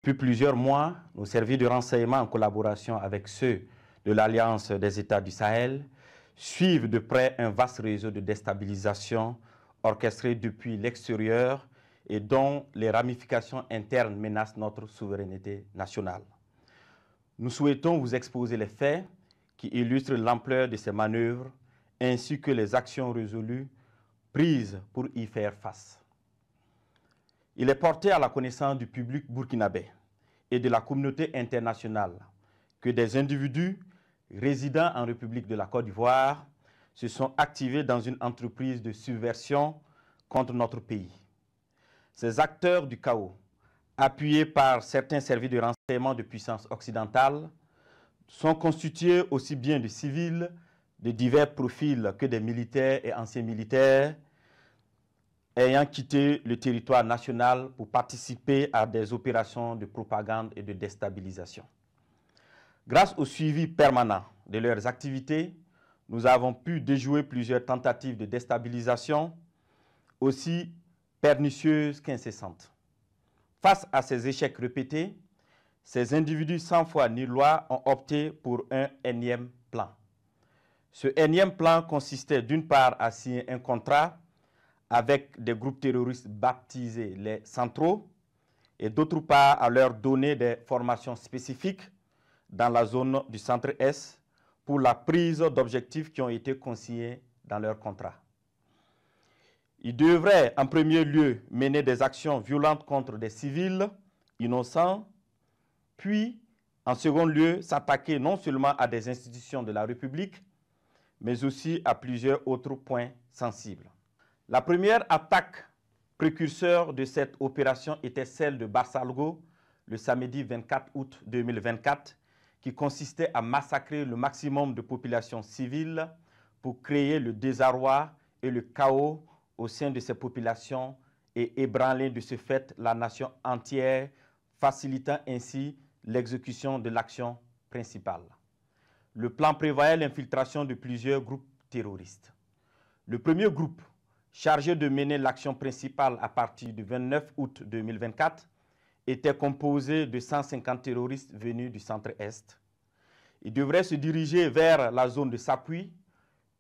Depuis plusieurs mois, nos services de renseignement, en collaboration avec ceux de l'Alliance des États du Sahel, suivent de près un vaste réseau de déstabilisation orchestré depuis l'extérieur et dont les ramifications internes menacent notre souveraineté nationale. Nous souhaitons vous exposer les faits qui illustrent l'ampleur de ces manœuvres ainsi que les actions résolues prises pour y faire face. Il est porté à la connaissance du public burkinabé et de la communauté internationale que des individus résidant en République de la Côte d'Ivoire se sont activés dans une entreprise de subversion contre notre pays. Ces acteurs du chaos, appuyés par certains services de renseignement de puissance occidentale, sont constitués aussi bien de civils de divers profils que des militaires et anciens militaires ayant quitté le territoire national pour participer à des opérations de propagande et de déstabilisation. Grâce au suivi permanent de leurs activités, nous avons pu déjouer plusieurs tentatives de déstabilisation, aussi pernicieuses qu'incessantes. Face à ces échecs répétés, ces individus sans foi ni loi ont opté pour un énième plan. Ce énième plan consistait d'une part à signer un contrat avec des groupes terroristes baptisés les centraux et d'autre part à leur donner des formations spécifiques dans la zone du centre-est pour la prise d'objectifs qui ont été consignés dans leur contrat. Ils devraient en premier lieu mener des actions violentes contre des civils innocents, puis en second lieu s'attaquer non seulement à des institutions de la République, mais aussi à plusieurs autres points sensibles. La première attaque précurseur de cette opération était celle de Barsalgo le samedi 24 août 2024, qui consistait à massacrer le maximum de populations civiles pour créer le désarroi et le chaos au sein de ces populations et ébranler de ce fait la nation entière, facilitant ainsi l'exécution de l'action principale. Le plan prévoyait l'infiltration de plusieurs groupes terroristes. Le premier groupe, chargé de mener l'action principale à partir du 29 août 2024, était composé de 150 terroristes venus du centre-est. Ils devraient se diriger vers la zone de Sapui,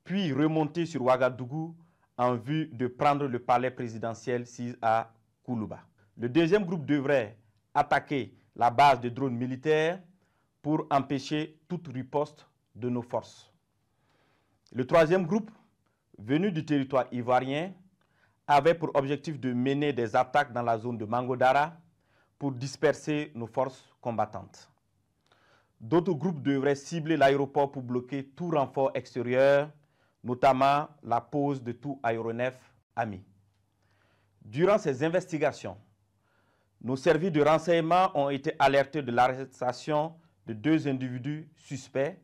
puis remonter sur Ouagadougou en vue de prendre le palais présidentiel à Koulouba. Le deuxième groupe devrait attaquer la base de drones militaires pour empêcher toute riposte de nos forces. Le troisième groupe, venu du territoire ivoirien, avait pour objectif de mener des attaques dans la zone de Mangodara pour disperser nos forces combattantes. D'autres groupes devraient cibler l'aéroport pour bloquer tout renfort extérieur, notamment la pose de tout aéronef ami. Durant ces investigations, nos services de renseignement ont été alertés de l'arrestation de 2 individus suspects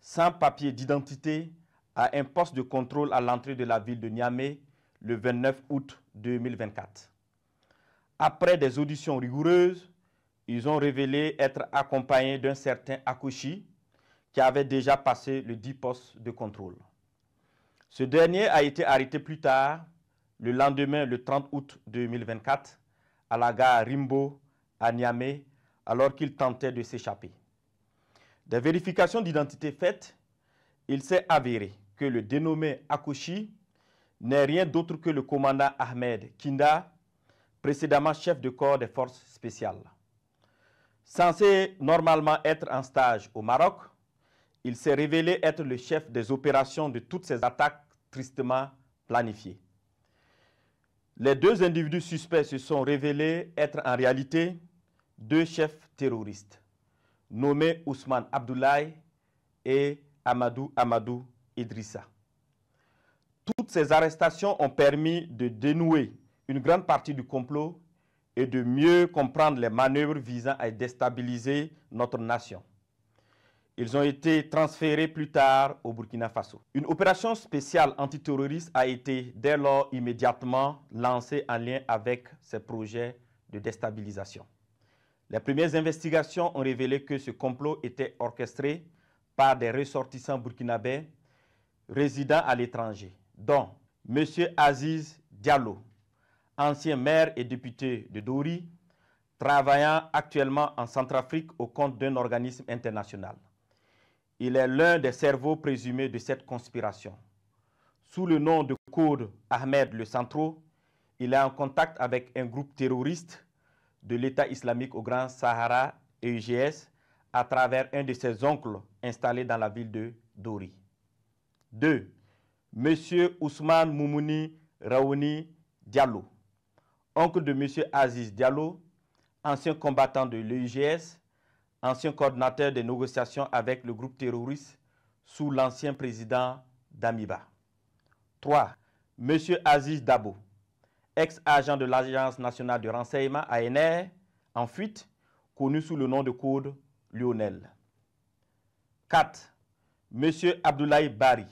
sans papier d'identité à un poste de contrôle à l'entrée de la ville de Niamey le 29 août 2024. Après des auditions rigoureuses, ils ont révélé être accompagnés d'un certain Akouchi qui avait déjà passé le 10 postes de contrôle. Ce dernier a été arrêté plus tard, le lendemain, le 30 août 2024, à la gare Rimbo à Niamey, alors qu'il tentait de s'échapper. Des vérifications d'identité faites, il s'est avéré que le dénommé Akouchi n'est rien d'autre que le commandant Ahmed Kinda, précédemment chef de corps des forces spéciales. Censé normalement être en stage au Maroc, il s'est révélé être le chef des opérations de toutes ces attaques tristement planifiées. Les 2 individus suspects se sont révélés être en réalité 2 chefs terroristes, nommés Ousmane Abdoulaye et Amadou Idrissa. Toutes ces arrestations ont permis de dénouer une grande partie du complot et de mieux comprendre les manœuvres visant à déstabiliser notre nation. Ils ont été transférés plus tard au Burkina Faso. Une opération spéciale antiterroriste a été dès lors immédiatement lancée en lien avec ces projets de déstabilisation. Les premières investigations ont révélé que ce complot était orchestré par des ressortissants burkinabés résidant à l'étranger, dont M. Aziz Diallo, ancien maire et député de Dori, travaillant actuellement en Centrafrique au compte d'un organisme international. Il est l'un des cerveaux présumés de cette conspiration. Sous le nom de code Ahmed le Centro, il est en contact avec un groupe terroriste de l'État islamique au Grand Sahara, EUGS, à travers un de ses oncles installé dans la ville de Dori. 2. M. Ousmane Moumouni Raouni Diallo, oncle de M. Aziz Diallo, ancien combattant de l'EUGS, ancien coordinateur des négociations avec le groupe terroriste sous l'ancien président Damiba. 3. M. Aziz Dabo, ex-agent de l'Agence nationale de renseignement ANR, en fuite, connu sous le nom de code Lionel. 4. M. Abdoulaye Bari,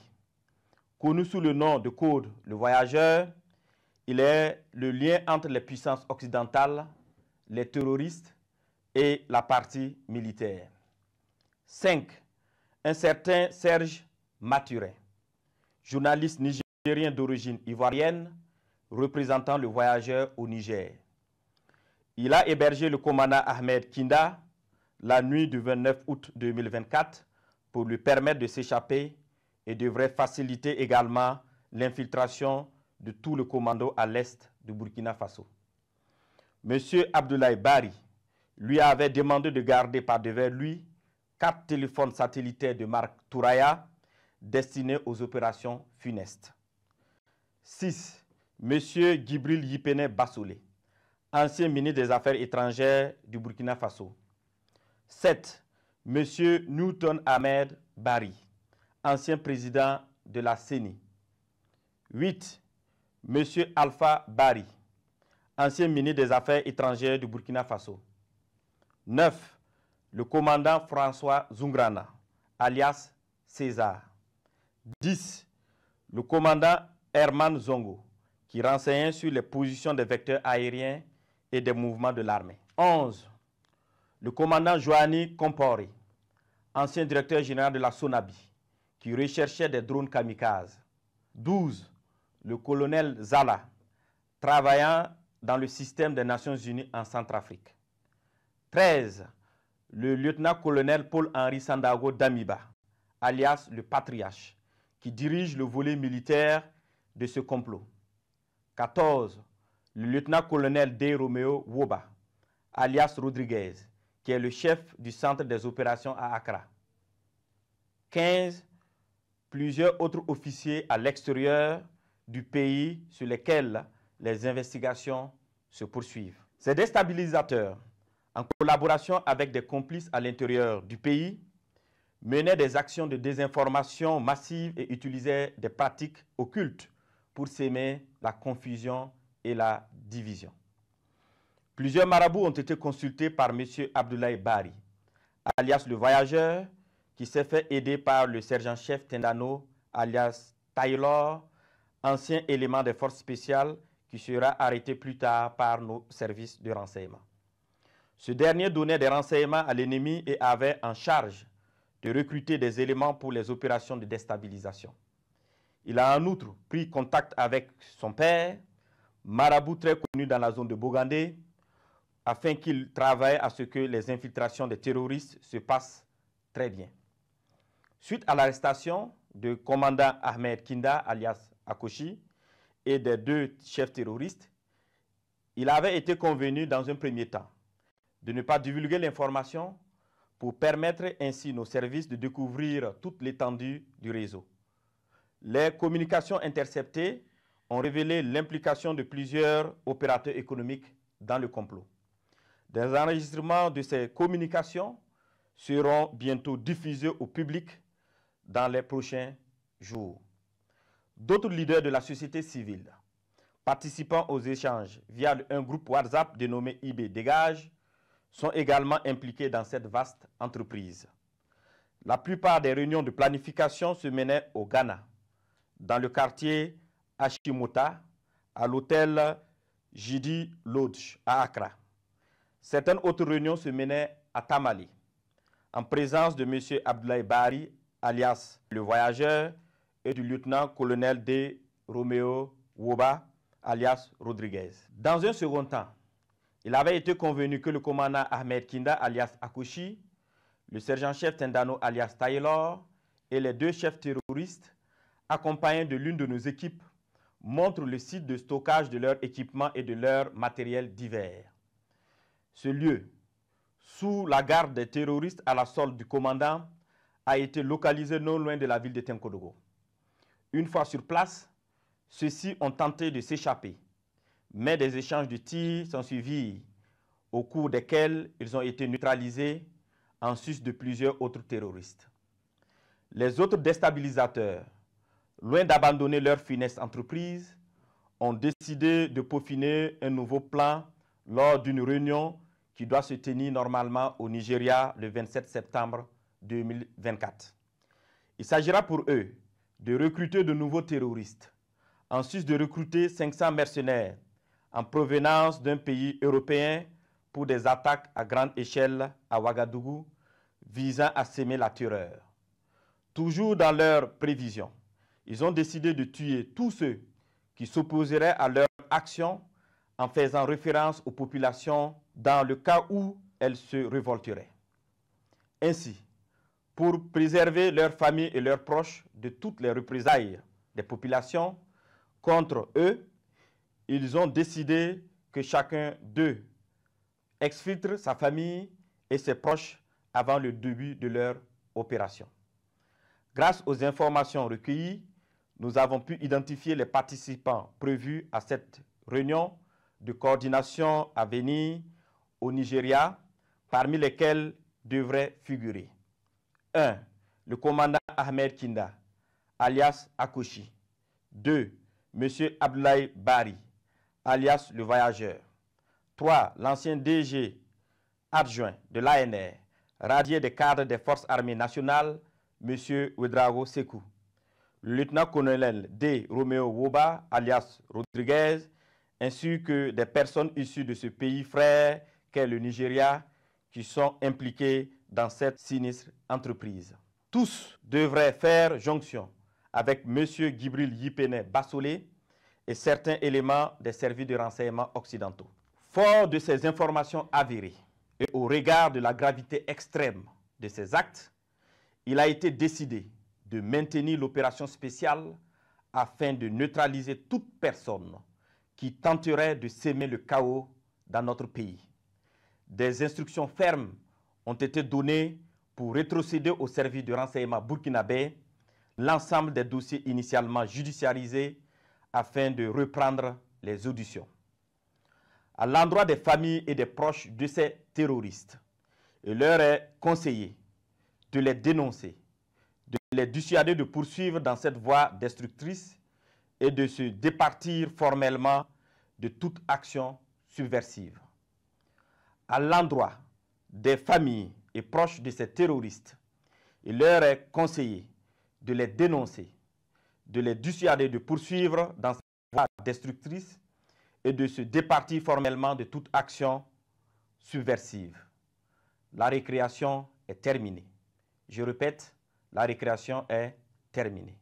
connu sous le nom de code Le Voyageur, il est le lien entre les puissances occidentales, les terroristes et la partie militaire. 5. Un certain Serge Maturin, journaliste nigérien d'origine ivoirienne, représentant Le Voyageur au Niger. Il a hébergé le commandant Ahmed Kinda la nuit du 29 août 2024 pour lui permettre de s'échapper et devrait faciliter également l'infiltration de tout le commando à l'est du Burkina Faso. M. Abdoulaye Bari lui avait demandé de garder par devers lui 4 téléphones satellitaires de marque Touraya destinés aux opérations funestes. 6. M. Djibril Yipene Bassolé, ancien ministre des Affaires étrangères du Burkina Faso. 7. M. Newton Ahmed Bari, ancien président de la CENI. 8. M. Alpha Bari, ancien ministre des Affaires étrangères du Burkina Faso. 9. Le commandant François Zungrana, alias César. 10. Le commandant Herman Zongo, qui renseignait sur les positions des vecteurs aériens et des mouvements de l'armée. 11. Le commandant Joanny Kompori, ancien directeur général de la SONABI, qui recherchait des drones kamikazes. 12. Le colonel Zala, travaillant dans le système des Nations Unies en Centrafrique. 13. Le lieutenant-colonel Paul-Henri Sandaogo Damiba, alias le Patriarche, qui dirige le volet militaire de ce complot. 14. Le lieutenant-colonel D. Romeo Woba, alias Rodriguez, qui est le chef du centre des opérations à Accra. 15. Plusieurs autres officiers à l'extérieur du pays sur lesquels les investigations se poursuivent. Ces déstabilisateurs, en collaboration avec des complices à l'intérieur du pays, menaient des actions de désinformation massive et utilisaient des pratiques occultes pour s'aimer la confusion et la division. Plusieurs marabouts ont été consultés par M. Abdoulaye Bari, alias le Voyageur, qui s'est fait aider par le sergent-chef Tendano, alias Taylor, ancien élément des forces spéciales qui sera arrêté plus tard par nos services de renseignement. Ce dernier donnait des renseignements à l'ennemi et avait en charge de recruter des éléments pour les opérations de déstabilisation. Il a en outre pris contact avec son père, marabout très connu dans la zone de Bogandé, afin qu'il travaille à ce que les infiltrations des terroristes se passent très bien. Suite à l'arrestation du commandant Ahmed Kinda, alias Akoshi, et des 2 chefs terroristes, il avait été convenu dans un premier temps de ne pas divulguer l'information pour permettre ainsi nos services de découvrir toute l'étendue du réseau. Les communications interceptées ont révélé l'implication de plusieurs opérateurs économiques dans le complot. Des enregistrements de ces communications seront bientôt diffusés au public dans les prochains jours. D'autres leaders de la société civile participant aux échanges via un groupe WhatsApp dénommé IB Dégage sont également impliqués dans cette vaste entreprise. La plupart des réunions de planification se menaient au Ghana, dans le quartier Ashimota, à l'hôtel Jidi Lodge à Accra. Certaines autres réunions se menaient à Tamale, en présence de M. Abdoulaye Bari, alias le Voyageur, et du lieutenant-colonel D. Romeo Woba, alias Rodriguez. Dans un second temps, Il avait été convenu que le commandant Ahmed Kinda alias Akoshi, le sergent-chef Tendano alias Taylor et les deux chefs terroristes, accompagnés de l'une de nos équipes, montrent le site de stockage de leurs équipements et de leurs matériels divers. Ce lieu, sous la garde des terroristes à la solde du commandant, a été localisé non loin de la ville de Tenkodogo. Une fois sur place, ceux-ci ont tenté de s'échapper, mais des échanges de tirs sont suivis, au cours desquels ils ont été neutralisés en sus de plusieurs autres terroristes. Les autres déstabilisateurs, loin d'abandonner leur funeste entreprise, ont décidé de peaufiner un nouveau plan lors d'une réunion qui doit se tenir normalement au Nigeria le 27 septembre 2024. Il s'agira pour eux de recruter de nouveaux terroristes, en sus de recruter 500 mercenaires en provenance d'un pays européen pour des attaques à grande échelle à Ouagadougou visant à semer la terreur. Toujours dans leurs prévisions, ils ont décidé de tuer tous ceux qui s'opposeraient à leur action en faisant référence aux populations dans le cas où elles se révolteraient. Ainsi, pour préserver leurs familles et leurs proches de toutes les représailles des populations contre eux, ils ont décidé que chacun d'eux exfiltre sa famille et ses proches avant le début de leur opération. Grâce aux informations recueillies, nous avons pu identifier les participants prévus à cette réunion de coordination à venir au Nigeria, parmi lesquels devraient figurer 1. Le commandant Ahmed Kinda, alias Akoshi. 2. M. Abdoulaye Bari, alias le voyageur. 3. L'ancien DG adjoint de l'ANR, radié des cadres des forces armées nationales, M. Ouedraogo Sekou. Le lieutenant-colonel D. Romeo Woba, alias Rodriguez, ainsi que des personnes issues de ce pays frère qu'est le Nigeria, qui sont impliquées dans cette sinistre entreprise. Tous devraient faire jonction avec M. Gibril Yipene Bassolé et certains éléments des services de renseignement occidentaux. Fort de ces informations avérées et au regard de la gravité extrême de ces actes, il a été décidé de maintenir l'opération spéciale afin de neutraliser toute personne qui tenterait de semer le chaos dans notre pays. Des instructions fermes ont été données pour rétrocéder au service de renseignement burkinabé l'ensemble des dossiers initialement judiciarisés afin de reprendre les auditions. À l'endroit des familles et des proches de ces terroristes, il leur est conseillé de les dénoncer, de les dissuader de poursuivre dans cette voie destructrice et de se départir formellement de toute action subversive. À l'endroit des familles et proches de ces terroristes, il leur est conseillé de les dénoncer, de les dissuader de poursuivre dans cette voie destructrice et de se départir formellement de toute action subversive. La récréation est terminée. Je répète, la récréation est terminée.